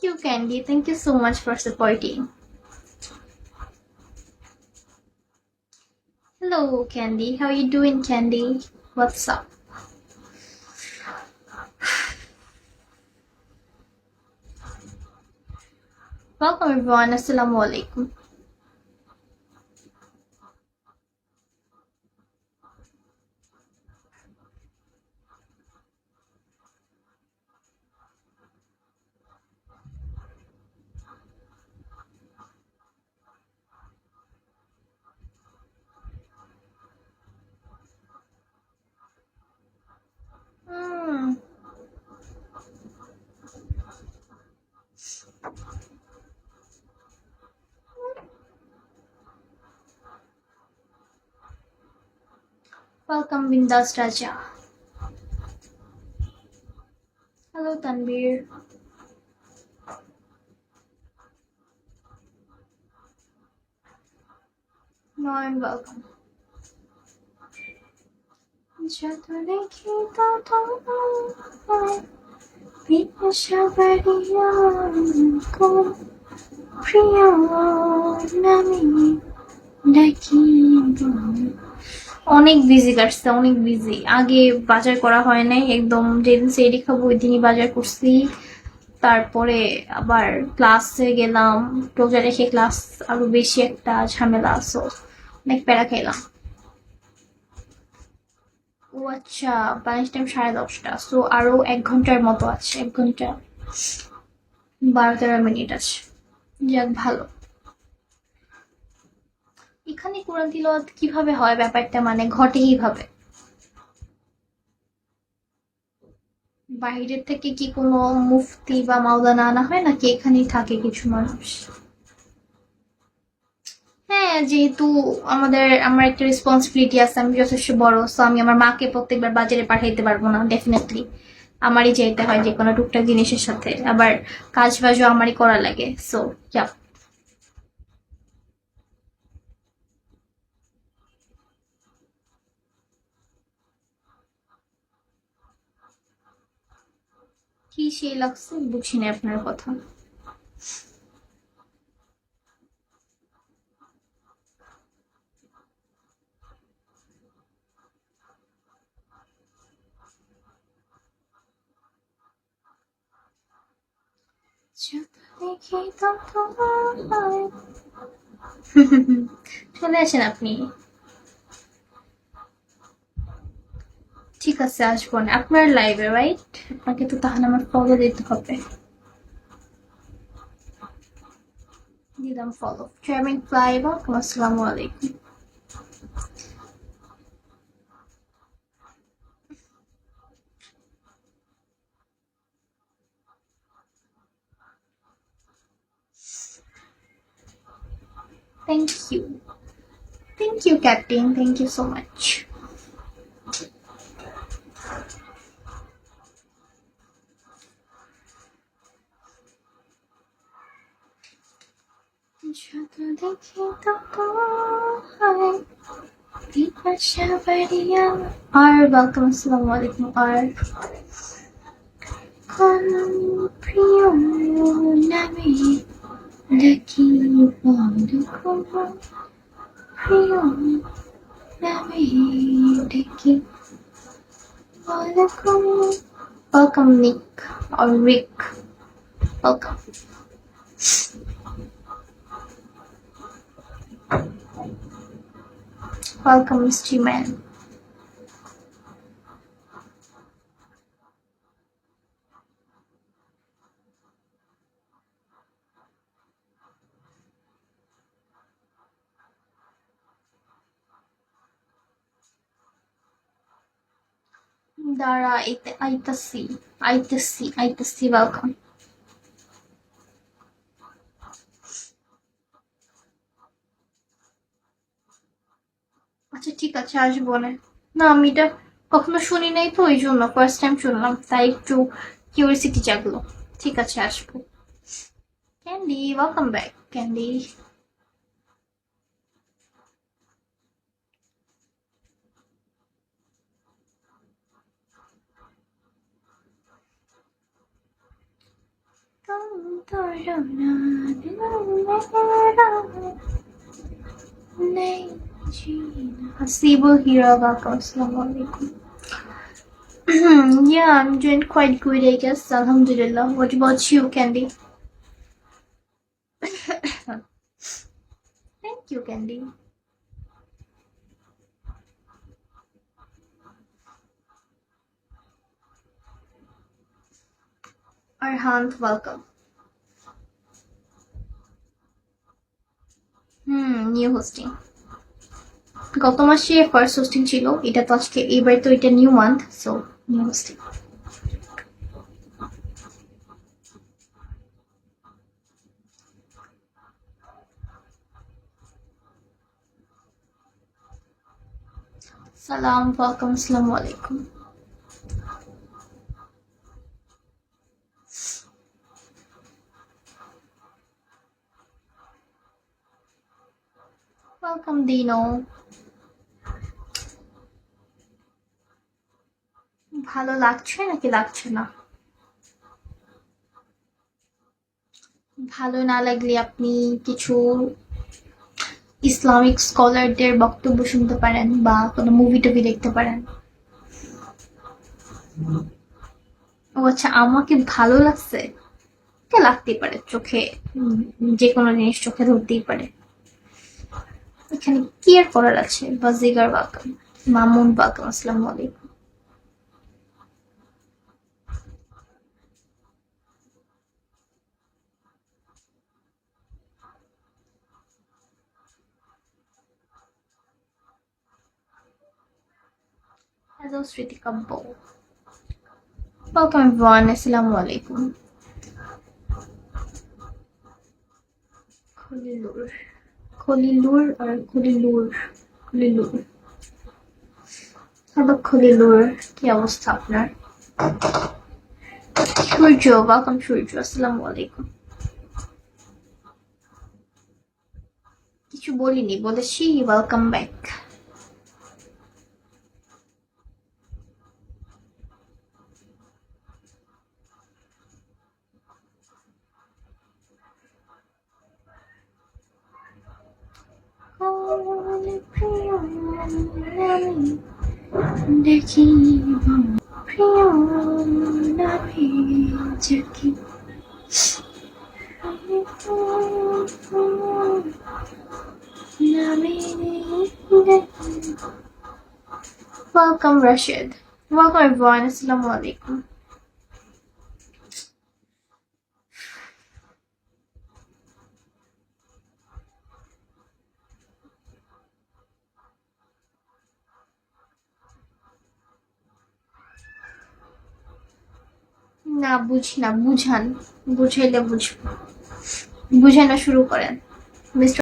you, Candy. Thank you so much for supporting. Hello, Candy. How you doing, Candy? What's up? Welcome, everyone. Assalamu alaikum. Hmm. Welcome, Bindas Raja. Hello, Tanbir. No, I'm welcome. অনেক busy কাটছে, অনেক busy. আগে বাজার করা হয় নাই, একদম যেদিন সেরি খাবো ওই দিনই বাজার করছি। তারপরে আবার ক্লাসে গেলাম, রোজা রেখে ক্লাস আরো বেশি একটা ঝামেলা, সো অনেক প্যারা খাইলাম। ও আচ্ছা, বাংলাদেশ টাইম 10:30, সো আরো 1 ঘন্টার মতো আছে, 1 ঘন্টা 12-13 মিনিট আছে। যাক ভালো। এখানে কোরআন তিলাওয়াত কিভাবে হয় ব্যাপারটা, মানে ঘটে কিভাবে? বাইরের থেকে কি কোনো মুফতি বা মাওলানা আনা হয় নাকি এখানেই থাকে কিছু মানুষ? হ্যাঁ, যেহেতু আমার একটা রেসপন্সিবিলিটি আছে, আমি যথেষ্ট বড়, সো আমি আমার মাকে প্রত্যেকবার বাজারে পাঠাইতে পারবো না, ডেফিনেটলি আমারই যেতে হয় যে কোনো টুকটাক জিনিসের সাথে, আবার কাজ বাজও আমারই করা লাগে, সো ইয়া। কি সেই লাগছে বুঝি না আপনার কথা। চলে আসেন আপনি। ঠিক আছে, আসবো না আপনার লাইভে, রাইট? আপনাকে তো তাহলে আমার ফলো দিতে হবে। দিলাম ফলো। ট্রাভেলিং ফ্লাই, ওয়েলকাম, আসসালামু আলাইকুম। Thank you. Thank you, captain. Thank you so much. যত দেখি তত হয় পিপাসা বাড়িয়া। আর ওয়েলকাম, আসসালামু আলাইকুম। আর কোন প্রিয় নামে ডাকি বন্ধু, প্রিয় নামে ডাকি বন্ধু। ওয়েলকাম, নিক or Rick. Welcome. Welcome, Mystery Man. Dara Aitasi. Aitasi, welcome. আচ্ছা ঠিক আছে, আসবো না। না, আমি এটা কখনো শুনি নাই তো, ওই জন্য ফার্স্ট টাইম শুনলাম, তাই একটু কিউরিসিটি জাগলো। ঠিক আছে, আসবো। Candy, welcome back, candy. Hasibul Hira, welcome. Assalamu alaikum. Yeah, I'm doing quite good, I guess. Alhamdulillah. What about you, Candy? Thank you, Candy. Arhan, welcome. New hosting গত মাসে first hosting ছিল, এটা তো আজকে এবার তো এটা new month, so new hosting. সালাম, ওয়েলকাম, আসসালামু আলাইকুম। ওয়েলকাম দিনো। ভালো লাগছে নাকি লাগছে না? ভালো না লাগলে আপনি কিছু ইসলামিক স্কলারদের বক্তব্য শুনতে পারেন বা কোনো মুভি টুভি দেখতে পারেন। ও আচ্ছা, আমাকে ভালো লাগছে, এটা লাগতেই পারে, চোখে যে কোনো জিনিস চোখে ধরতেই পারে, এখানে কি আর করার আছে। বাজিগার ওয়েলকাম, মামুন ওয়েলকাম, আসসালামু আলাইকুম। Hello, Sritika Bo. Welcome everyone. Assalamu alaikum. Kholilur or Kholilur? Kholilur. Hello, Kholilur. কি অবস্থা আপনার? সূর্য, welcome সূর্য. Assalamu alaikum. কিছু বলিনি, বলেছি ওয়েলকাম ব্যাক। দেখি প্রিয় নামে যাকি Welcome Rashid. Welcome everyone. Assalamu alaikum. না বুঝি না, বুঝান, বুঝাইলে বুঝবো, বুঝানো শুরু করেন মিস্টার